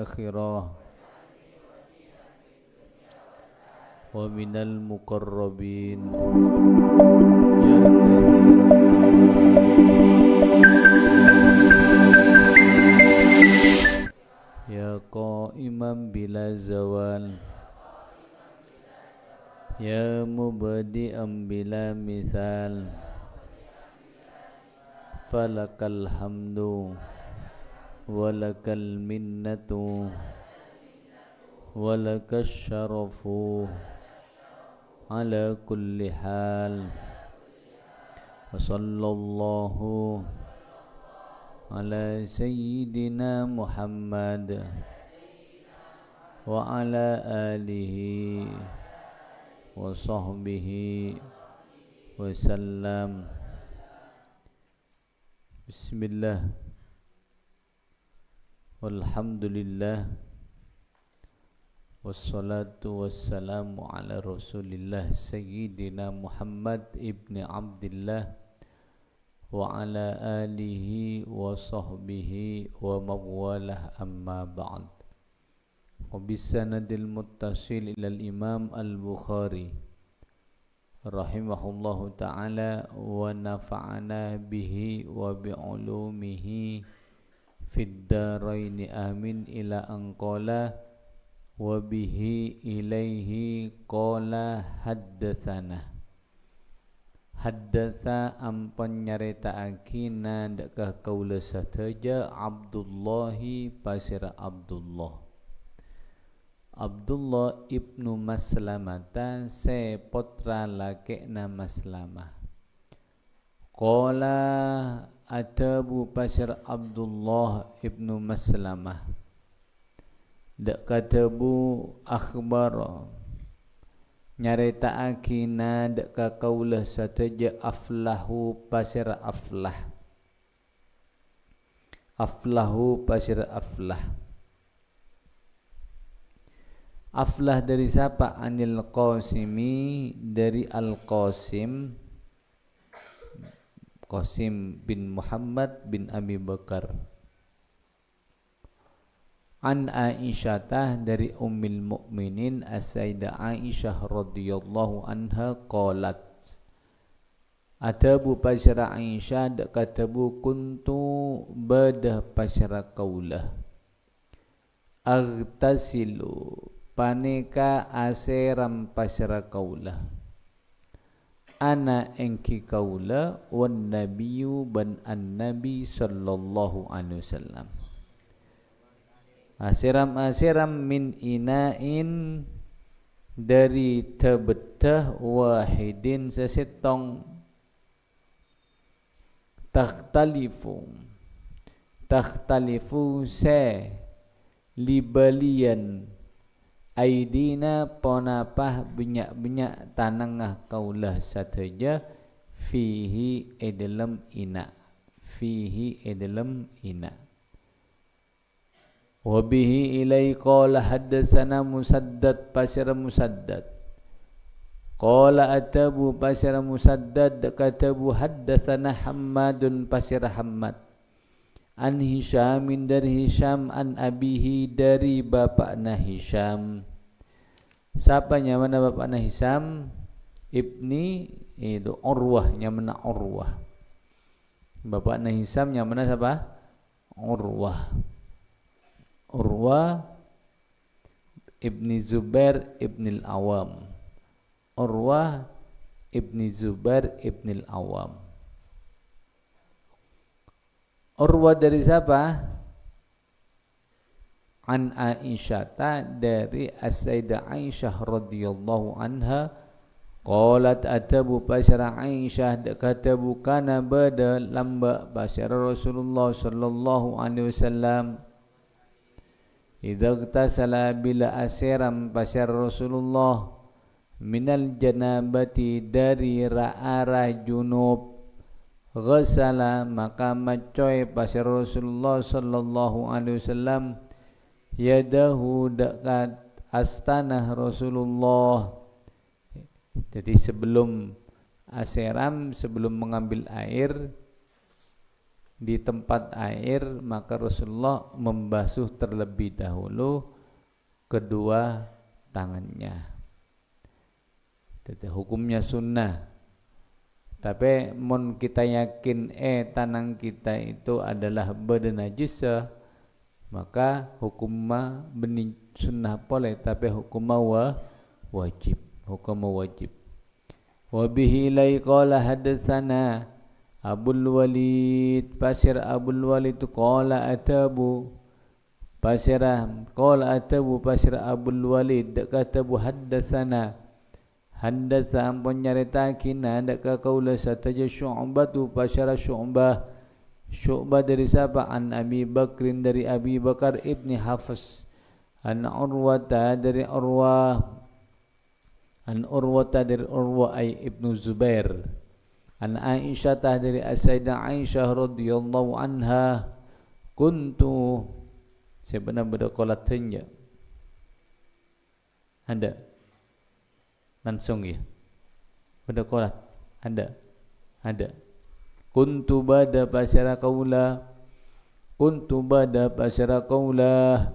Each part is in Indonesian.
akhirah wa minal muqarrabin ya kathiran ya qa'iman bila zawal ya mubadi'an bila misal falakal hamdu walakal minnatu walakas syarafu ala kulli hal wa sallallahu ala sayyidina Muhammad wa ala alihi wa sahbihi wa sallam. Bismillah walhamdulillah wassalatu wassalamu ala rasulillah sayyidina Muhammad ibni Abdillah wa ala alihi wa sahbihi wa mawalah amma ba'd. Wa bisanadil muttasil ilal imam al-Bukhari rahimahullahu ta'ala wa nafa'ana bihi wa bi'ulumihi fid daraini amin ila anqala wa bihi ilaihi qala haddatsana haddatsa ampun nyaritaakina ndekah kaula sadaja Abdullahi pasira Abdullah ibnu Maslamata se putra lakekna Maslamah. Qala adabu pasir Abdullah ibnu Maslamah dak katabu akhbar nyaritaakina dak ka kaulah sataja aflahu pasir aflahu pasir aflah dari siapa? Anil Qasimi dari Al-Qasim Qasim bin Muhammad bin Abi Bakar. An Aisyatah dari Ummul Mukminin As-Sayyidah Aisyah radhiyallahu anha qalat Atabu pasyara Aisyah dak katabu kuntu badah pasyara kaulah agtasilu paneka aseram pasyara kaulah ana engki kaula wan nabiyyu ban an-nabi sallallahu alaihi wasallam asiram min inain dari tabetah wahidin sesetong takhtalifu se libalian aidina ponapah benyak-benyak tanangah kaulah sataja fihi edelem ina wabihi ilai qala haddatsana Musaddad pasyara Musaddad qala atabu pasyara Musaddad katabu haddatsana Hammadun pasyara Hammad an Hisyamin dari Hisyam an abihi dari bapakna Hisyam. Siapa nyamana bapakna Hisyam? Ibni itu Urwah nyamana Urwah. Bapakna Hisyam nyamana siapa? Urwah ibni Zubair ibni al-Awam. Urwah ibni Zubair ibni al-Awam. Urwah dari siapa? An Aisyata dari As-Sayyidah Aisyah radhiyallahu anha qalat atabu pasyara Aisyah katabu kana bada lamba pasyara Rasulullah sallallahu alaihi wasallam idza tasala bila asiram pasyara Rasulullah minal janabati dari ra'ara junub ghasala maka macoy pasir Rasulullah sallallahu alaihi wasallam yadahu dekat astanah Rasulullah. Jadi sebelum asiram, sebelum mengambil air di tempat air, maka Rasulullah membasuh terlebih dahulu kedua tangannya. Itu hukumnya sunnah. Tapi mun kita yakin tanang kita itu adalah berdenajis, maka hukumnya benih sunnah boleh, tapi hukumnya wajib. Hukumnya wajib. Wa bihi lai qala hadatsana Abul Walid, pasir Abul Walid qala atabu pasirah qala atabu pasir Abul Walid katabu haddatsana haddatsa ampun nyaritakeun dak kaula sataja Syu'bah pasir Syu'bah dari siapa? An Abi Bakrin dari Abi Bakar ibni Hafs, an Urwata dari Urwah, an Urwata dari Urwah ay ibnu Zubair, an Aisyah dari Sayyidah Aisyah radhiyallahu anha, kuntu sebenarnya berkolatnya ada langsung ya berkolat ada kuntu bada pasyara qaula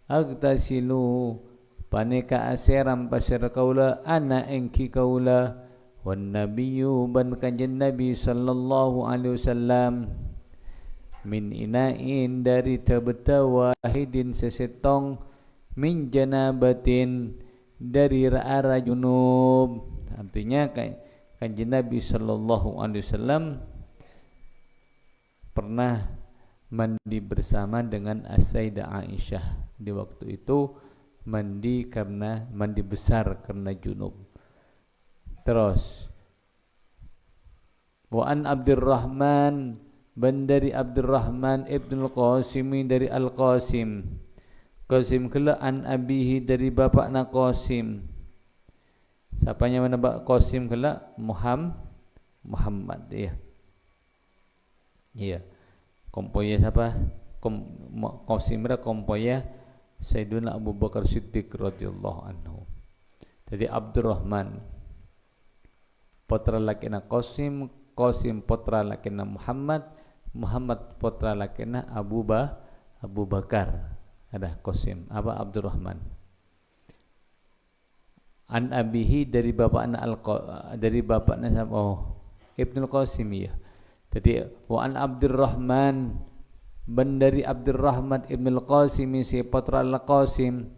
agtasilu paneka aseram pasyara qaula ana engki qaula wan nabiyyu ban kanjeng nabi sallallahu alaihi wasallam min ina'in dari tabata wahidin sesetong min janabatin dari arah junub. Artinya kanjeng Nabi sallallahu alaihi wasallam pernah mandi bersama dengan Sayyidah Aisyah. Di waktu itu mandi besar karena junub. Terus wa an Abdurrahman bandari Abdurrahman ibnul Qasim dari Al-Qasim, Qasim kala an abihi dari bapakna Qasim. Siapanya mana Qasim kala? Muhammad ya. Iya. Kompoya siapa? Qasim ra kompoya Sayyidina Abu Bakar Siddiq radhiyallahu anhu. Jadi Abdurrahman putra lakina Qasim, Qasim putra lakina Muhammad, Muhammad putra lakina Abu Bakar. Ada Qasim apa Abdurrahman. An abihi dari bapakna Ibnul Qasim ya. Jadi wa an Abdurrahman bandari Abdurrahman Ibnul Qasim si putra Al-Qasim,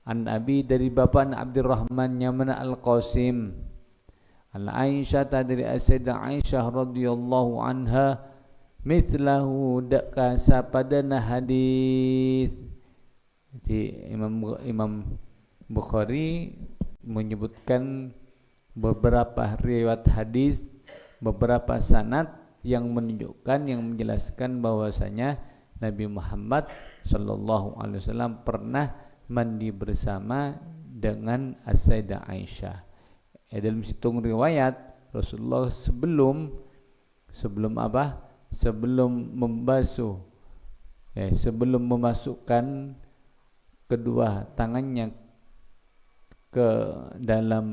an abi dari bapakna Abdurrahman nyamana Al-Qasim, an Aisyah dari Sayyidah Aisyah radhiyallahu anha mithlahu daka sapadana hadis. Jadi Imam Bukhari menyebutkan beberapa riwayat hadis, beberapa sanad yang menunjukkan, yang menjelaskan bahwasanya Nabi Muhammad sallallahu alaihi wasallam pernah mandi bersama dengan Sayyidah Aisyah. Dalam situng riwayat Rasulullah sebelum apa? Sebelum membasuh, sebelum memasukkan kedua tangannya ke dalam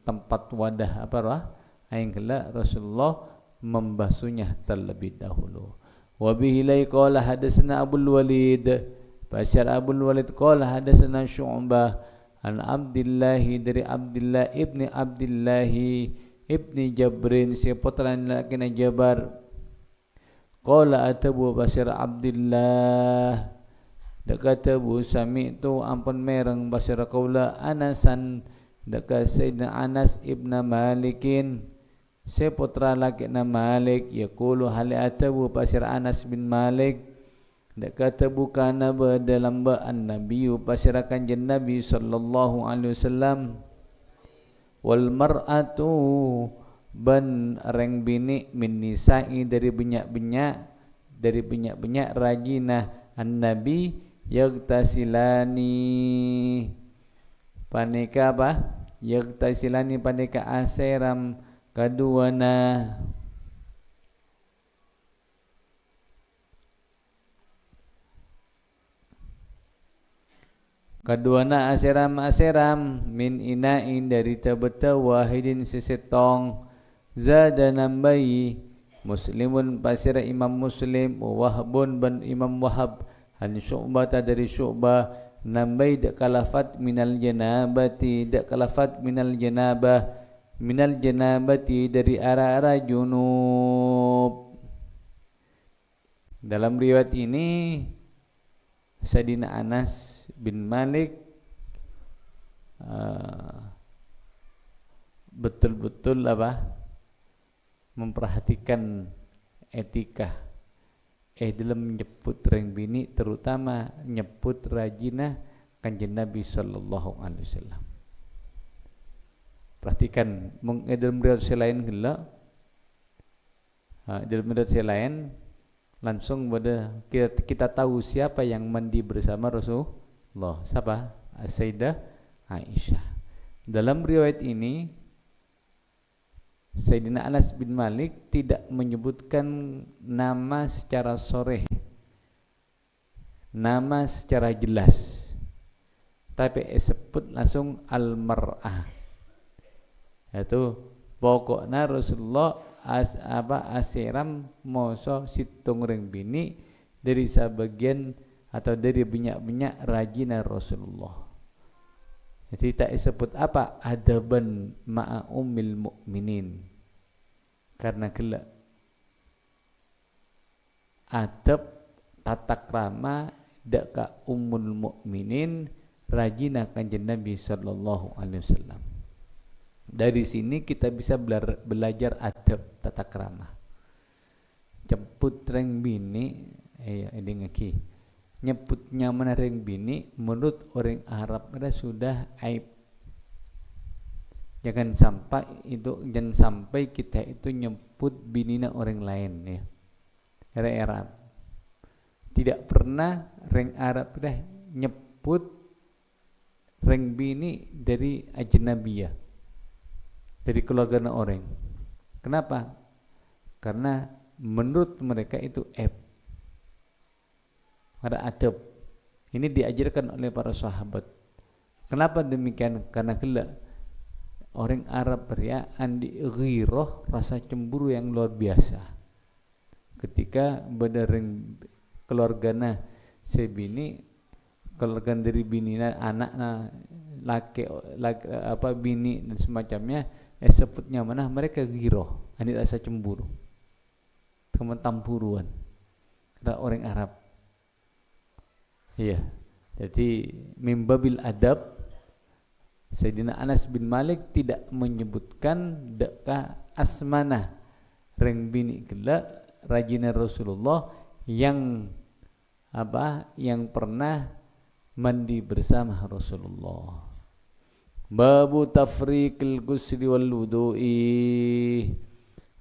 tempat wadah aing kala Rasulullah membasuhnya terlebih dahulu. Wa bihi lai qala hadatsana Abul Walid, Bashar Abul Walid qala hadatsana Syu'bah an Abdullah dari Abdullah ibni Jabrin si putra lakina Jabar, qala atabu Bashar Abdullah dakatabu sami tu ampun mereng Bashar qaula Anasan daka Sayyidina Anas ibn Malikin si putra lakina Malik yaqulu hal atabu Bashar Anas bin Malik dakatabu kana dalam an Nabi pasirakan jen Nabi sallallahu alaihi wasallam wal mar'atu ban reng bini min nisa'i dari banyak rajinah an Nabi yagtasilani paneka apa? Yagtasilani paneka aseram kaduana aseram min ina'in dari tabata wahidin sesetong zada nambahi Muslimun pasir Imam Muslim, Wahbun ban Imam Wahab, an Syu'bah dari Syu'bah, nambai dak kalafat minal janabati, dak kalafat minal janabati dari arah-arah junub. Dalam riwayat ini Sayyidina Anas bin Malik betul-betul memperhatikan etika dalam nyebut reng bini, terutama nyebut rajina Kanjeng Nabi sallallahu alaihi wasallam. Perhatikan dalam riwayat lain gila, dalam riwayat lain langsung kita tahu siapa yang mandi bersama Rasulullah. Siapa? Sayyidah Aisyah. Dalam riwayat ini Sayyidina Anas bin Malik tidak menyebutkan nama secara sharih, nama secara jelas, tapi sebut langsung al-mar'ah. Itu pokoknya Rasulullah asiram moso situng ring bini dari sebagian atau dari banyak-banyak rajina Rasulullah. Jadi tak disebut adaban ma'a ummil mukminin, karena gelak adab tata krama daka ummul mukminin rajina Kanjeng Nabi sallallahu alaihi wasallam. Dari sini kita bisa belajar adab tata krama. Jemput reng bini, ini ngeki. Nyebutnya mana reng bini menurut orang Arab sudah aib. Jangan sampai kita itu nyebut binina orang lain ya. Orang Arab. Tidak pernah reng Arab nyebut reng bini dari ajnabiyah, dari keluarga orang. Kenapa? Karena menurut mereka itu aib. Ada adab. Ini diajarkan oleh para sahabat. Kenapa demikian? Karena gelak orang Arab andi ghirah, rasa cemburu yang luar biasa. Ketika berdereng keluargana sebini, keluarga dari binina, anakna, laki bini dan semacamnya, sebutnya mana mereka ghirah, andi rasa cemburu, teman tampuruan. Ada orang Arab. Iya, jadi mimbabil adab Sayyidina Anas bin Malik tidak menyebutkan deka asmanah reng bini gelak rajina Rasulullah yang pernah mandi bersama Rasulullah. Babu tafriqil ghusli wal wudu'i.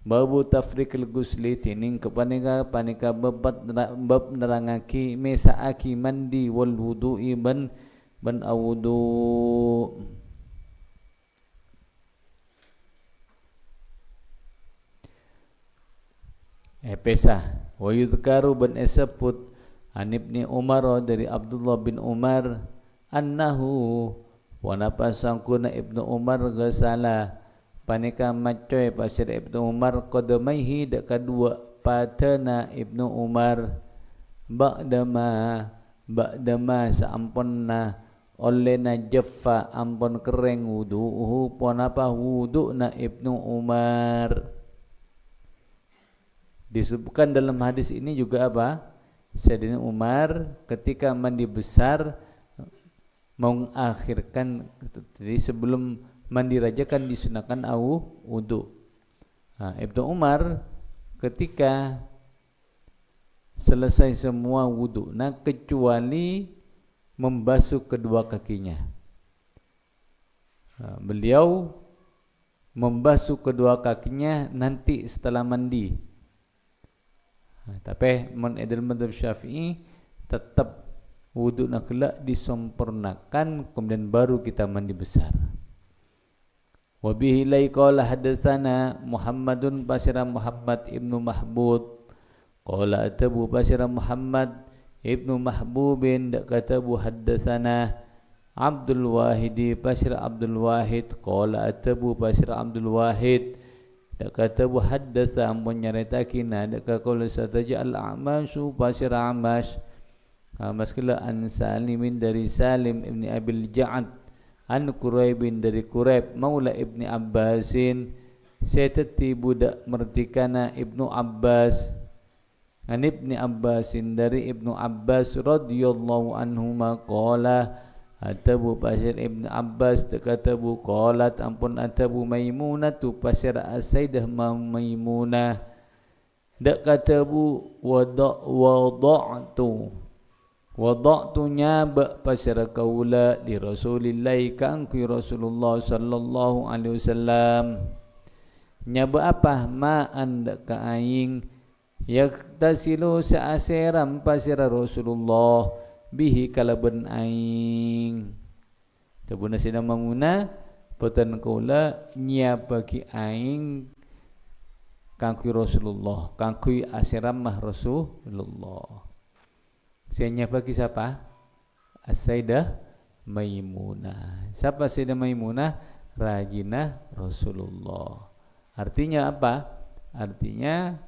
Babu tafriqil ghusli tining kepanika bab nerangaki mesaaki mandi wal wudu'i ban awudu. Pesah wa yudhkaru ban esebut an Ibni Umar dari Abdullah bin Umar annahu wa napasangkuna Ibnu Umar ghasala panika macoy pasir Ibnu Umar qadamaihi dak kadua patana Ibnu Umar ba'dama saamponna olena jaffa ampon kering wudu'uhu ponapa wudu'na Ibnu Umar. Disebutkan dalam hadis ini juga Sayyidina Umar ketika mandi besar mengakhirkan, jadi sebelum mandi raja kan disunahkan wudu. Ibnu Umar ketika selesai semua wudu, kecuali membasuh kedua kakinya. Beliau membasuh kedua kakinya nanti setelah mandi. Tapi menurut mazhab Syafi'i tetap wudu nakla disempurnakan, kemudian baru kita mandi besar. Wa bihi qala hadatsana Muhammadun basira Muhammad ibnu Mahbub qala atabu basira Muhammad ibnu Mahbubin katabu hadatsana Abdul Wahid basira Abdul Wahid qala atabu basira Abdul Wahid dak kata bu haddatsa ampun nyaritakina dak ka qaul sataja al a'masyu pasir Amash kala an Salimin dari Salim ibni Abil Ja'ad an Quraibin dari Quraib maula ibni Abbasin seteti budak mertikana Ibnu Abbas an ibni Abbasin dari Ibnu Abbas radhiyallahu anhuma qala atabu pasir Ibnu Abbas katabu qalat ampun atabu Maimunah tu pasir As-Sayyidah Maimunah dak katabu wada'tu nyaba pasir kaula di Rasulillah kangku Rasulullah sallallahu alaihi wasallam nyaba apa ma anda ka aing yaktasilu sa'asiram pasir Rasulullah bihi kalaban aing tabuna sina mamuna patan kaula nyiapa ki aing kangkui Rasulullah kangkui asiramah Rasulullah saya nyiapa ki siapa As-Sayyidah Maimunah siapa Sayyidah Maimunah rajinah Rasulullah artinya apa artinya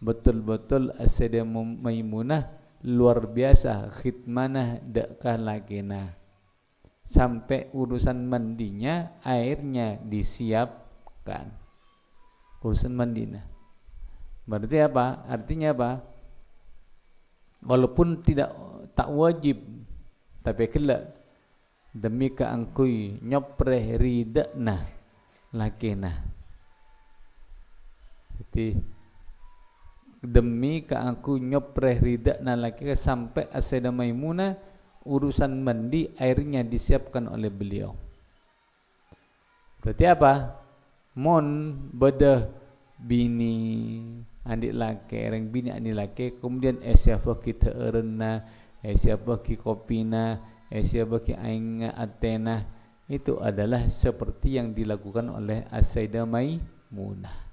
betul-betul As-Sayyidah Maimunah luar biasa khidmanah dekkah lagina sampai urusan mandinya airnya disiapkan urusan mandinya berarti apa artinya apa walaupun tak wajib tapi kelak demi keangkui nyopreh ridakna lagina jadi demi ke aku nyopreh ridakna laki sampai As-Sayyidah Maimunah urusan mandi airnya disiapkan oleh beliau berarti apa mon bedah bini adik laki orang bini adik laki kemudian siapa kita erena siapa ki kopina siapa ki aing atena itu adalah seperti yang dilakukan oleh As-Sayyidah Maimunah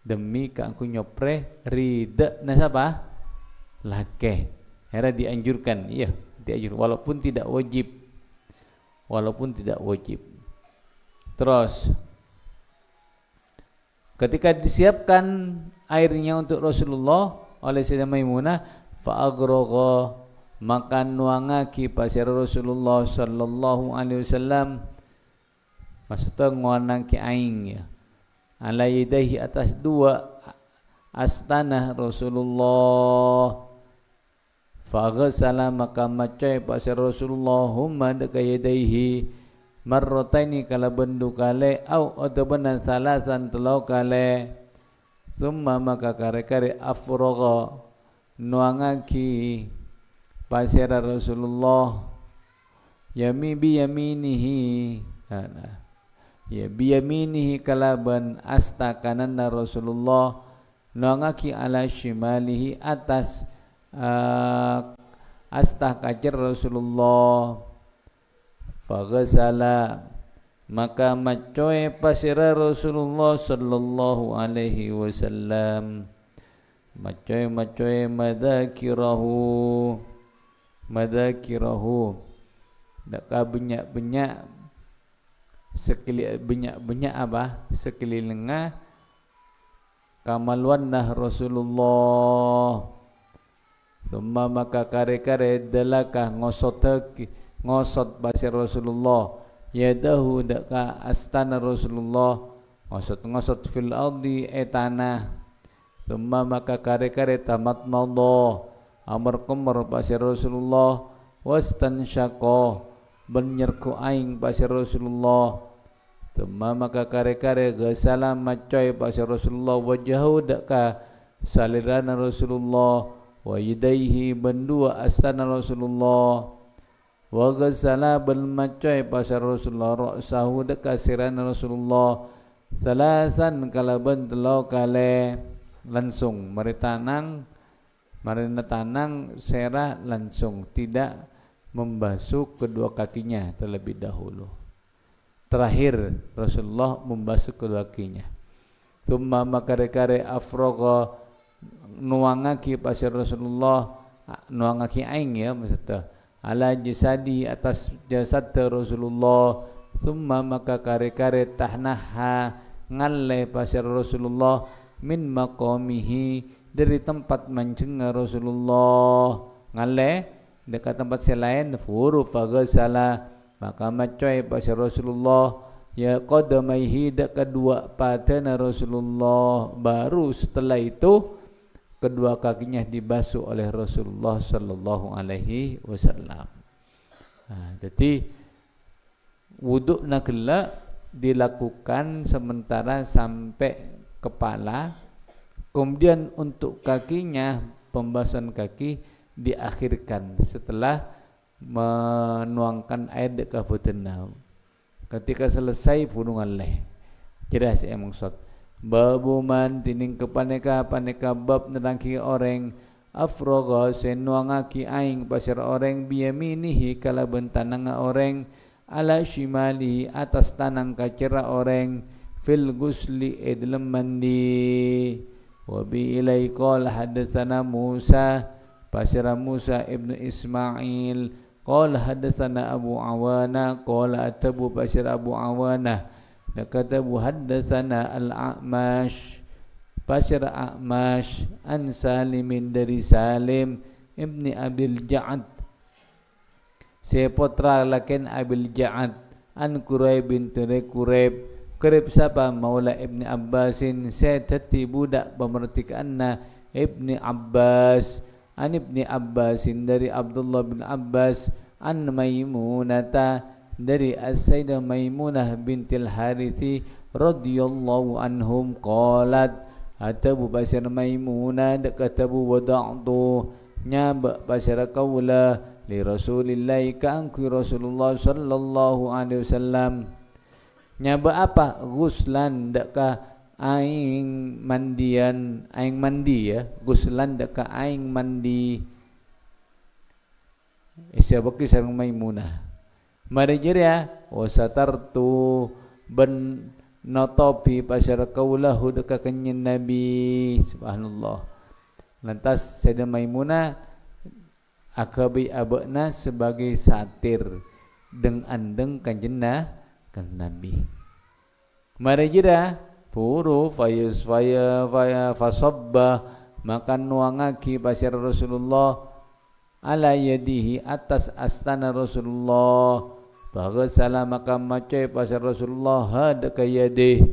demi aku nyopre ridha nasabah lake era dianjurkan iya dianjur walaupun tidak wajib terus ketika disiapkan airnya untuk Rasulullah oleh Sayyidah Maimunah fa'agragha maka nuangaki pasir Rasulullah sallallahu alaihi wasallam maksudnya nguanangki aing ya ala yadaihi atas dua astanah Rasulullah faghsala maka macai pasir Rasulullah humma daka yadaihi marrataini kala bendu kale au ataban salasan telau kale thumma maka kare-kare afragha nuangaki pasir Rasulullah yami bi yaminihi ya biyaminihi kalaban asta kananna Rasulullah nuangaki ala shimalihi atas asta kacir Rasulullah faghsala maka macoy pasira Rasulullah sallallahu alaihi wasallam macoy madakirahu dak banyak banyak apa sekelilingnya kamaluannah Rasulullah thumma maka kare-kare dalakah ngosot pasir Rasulullah yadahu daka astana Rasulullah ngosot fil ardi tanah thumma maka kare-kare tamat mallah amar kumar pasir Rasulullah wastansyaqa benyerku aing pasir Rasulullah thumma maka kare-kare gasala macoy pasir Rasulullah wajahu daka salirana Rasulullah wa yadaihi bendua astana Rasulullah wa gasala bel macoy pasir Rasulullah ra'sahu daka sirana Rasulullah salasan kalaban telau kale langsung marina tanang serah langsung tidak membasuh kedua kakinya terlebih dahulu. Terakhir Rasulullah membasuh kedua kakinya. Thumma makare-kare afragha nuangaki pasir Rasulullah nuangaki aing ya maksudnya ala jasadi atas jasad Rasulullah. Thumma maka kare-kare tahnaha ngalle pasir Rasulullah min maqamihi dari tempat mancenga Rasulullah ngalle dekat tempat selain furu faghsala maka macoy pasir Rasulullah ya qadamaihi dekat kedua patana Rasulullah baru setelah itu kedua kakinya dibasuh oleh Rasulullah sallallahu alaihi wasallam. Jadi wuduk nakela dilakukan sementara sampai kepala, kemudian untuk kakinya pembasahan kaki diakhirkan setelah menuangkan air dekat badannya. Ketika selesai punungan leh. Jelas ya maksud. Babu man tining kepaneka bab nerangki orang afroga senuangaki aing pasir orang biyaminihi kalaban tanang orang ala shimali atas tanang kacera orang fil gusli dalam mandi wa bi ilai qala hadatsana Musa pasira Musa ibnu Ismail qala hadatsana Abu Awana qala atabu pasira Abu Awana katabu hadatsana al-A'mash pasira A'mash an Salimin dari Salim ibni Abil Ja'ad seputra lakin Abil Ja'ad an Quraib bin Quraib Quraib siapa Maula Ibni Abbasin setati budak pemertikaanna Ibni Abbas an Ibni Abbasin dari Abdullah bin Abbas an Maimunata dari As-Sayyidah Maimunah bintil Harithi radhiyallahu anhum qalat atabu basir Maimunah katabu wada'tu nyaba basir qaula li Rasulillah ka'anku Rasulullah sallallahu alaihi wasallam nyaba apa guslan deka aing mandian aing mandi ya guslan deka aing mandi isyabaki sareng Maimunah mari jeria wasatartu ben notopi pasar kaulahu deka kanjeng Nabi subhanallah lantas Sayyidah Maimunah akabi abakna sebagai satir deng andeng kanjeng Nabi. Mari jeda furu fayus faya fasabba makan nuangaki pasir Rasulullah ala yadihi atas astana Rasulullah baghsala maka macoy pasir Rasulullah hadaka yadih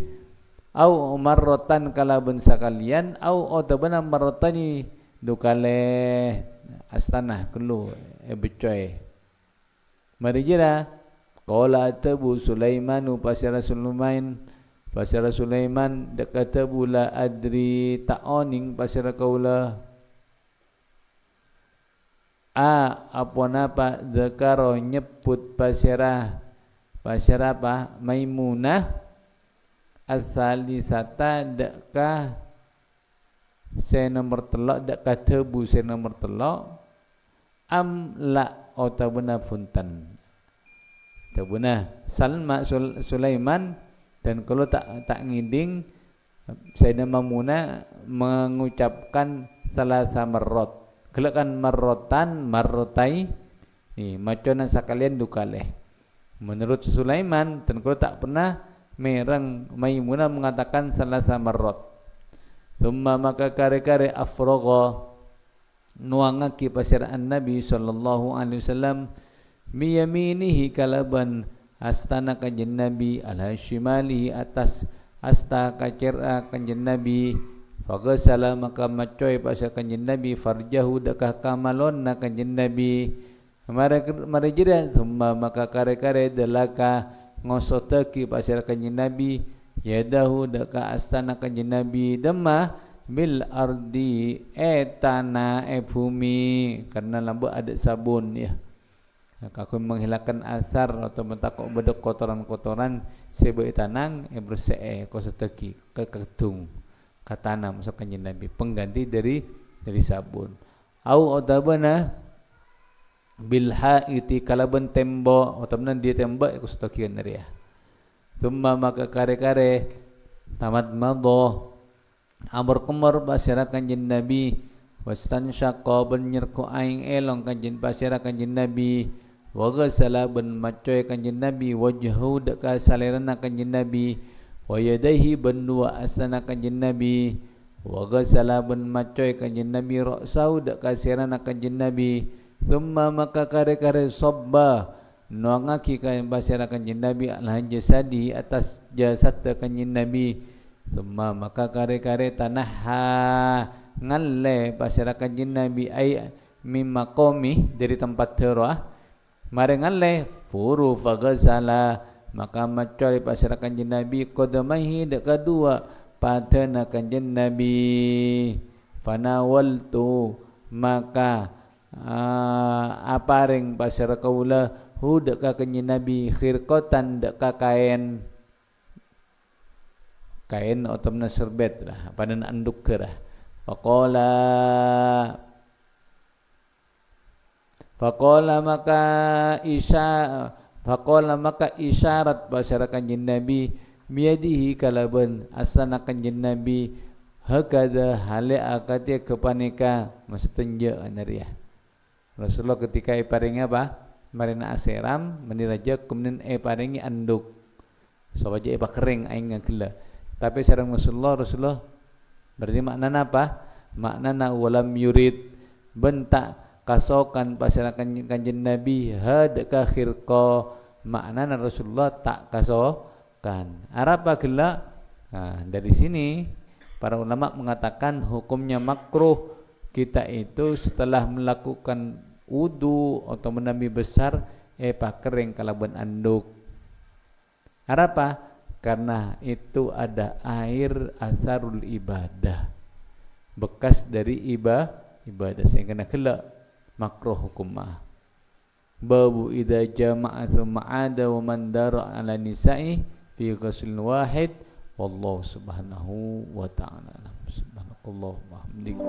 au marratan kalaban sakalian au otabana marratani dukale astana kelu becoy. Mari jeda qala tabu Sulaimanu pasara Sulaiman dekat bula adri ta'oning pasara kaula apa zakaro nyebut pasara apa Maimunah asalisata dekah se nomor telok dekat tebu se nomor telok am la otabuna funtan tabuna Salma Sulaiman dan kalau tak ngiding Sayyidah Maimunah mengucapkan salasa marrat gelakan marrotai ni macana sakalian dukale menurut Sulaiman dan kalau tak pernah merang Maimunah mengatakan salasa marrat thumma maka kare-kare afragha nuangaki pasiraan Nabi sallallahu alaihi wasallam biyaminihi kalaban astana kanjeng Nabi ala shimalihi atas asta kacera kanjeng Nabi faghsala maka macoy pasal kanjeng Nabi farjahu dekah kamalonna kanjeng Nabi mari jeda summa maka kare-kare delaka ngosoteki pasal kanjeng Nabi yadahu dekah astana kanjeng Nabi demah bil ardi etana bumi karena lambu ada sabun ya. Aku menghilangkan asar atau mentakok bedek kotoran-kotoran sebaik tanang bersih kosoteki ke kedung katana masuk kanjeng Nabi pengganti dari sabun au otabana bil haiti kalaban tembok otabna dia tembok kosotekian dari ya thumma maka kare-kare tamat madho amr kumar basara kanjeng Nabi wastan syaqa ben nyerku aing elong kanjeng basara kanjeng Nabi wa ghasala ben macoy kanjeng Nabi wajhu deka salerana kanjeng Nabi wa yadayhi bendua asana kanjeng Nabi, wa ghasala ben macoy kanjeng Nabi ra'sau dak kasirana kanjeng Nabi, thumma maka kare-kare sabba nuangaki basara kanjeng Nabi al jasadi atas jasad kanjeng Nabi, thumma maka kare-kare tanaha ngalle basara kanjeng Nabi ay mimma qomi dari tempat terah mare ngalle furu faghasala maka macari basara kanjeng Nabi qadamaihi dak kedua patana kanjeng Nabi, fanawaltu maka aparing basara kaula hu dak ka kanjeng Nabi khirqatan dak ka kain otomna serbet lah padan anduk kerah. Faqala maka isyarat basara kanjeng Nabi miyadihi kalaban asana kanjeng Nabi hakada hale akati kepaneka maksudnya anaria Rasulullah ketika paringi apa marina aseram meniraja kemudian paringi anduk sawaja kering aing ngagela tapi sareng Rasulullah berarti maknana apa maknana walam yurid bentak kasokan pasal kanjeng Nabi hadka khirqa maknana Rasulullah tak kasokan arapa gela. Nah, dari sini para ulama mengatakan hukumnya makruh kita itu setelah melakukan wudu atau menambi besar kering kalaban anduk. Arapa? Karena itu ada air asarul ibadah bekas dari ibadah sehingga kena gela makruh hukumah. Babu idza jama'a thumma 'ada wa man dara 'ala nisa'i fi ghuslin wahid wallahu subhanahu wa ta'ala subhanallah wa bihamdihi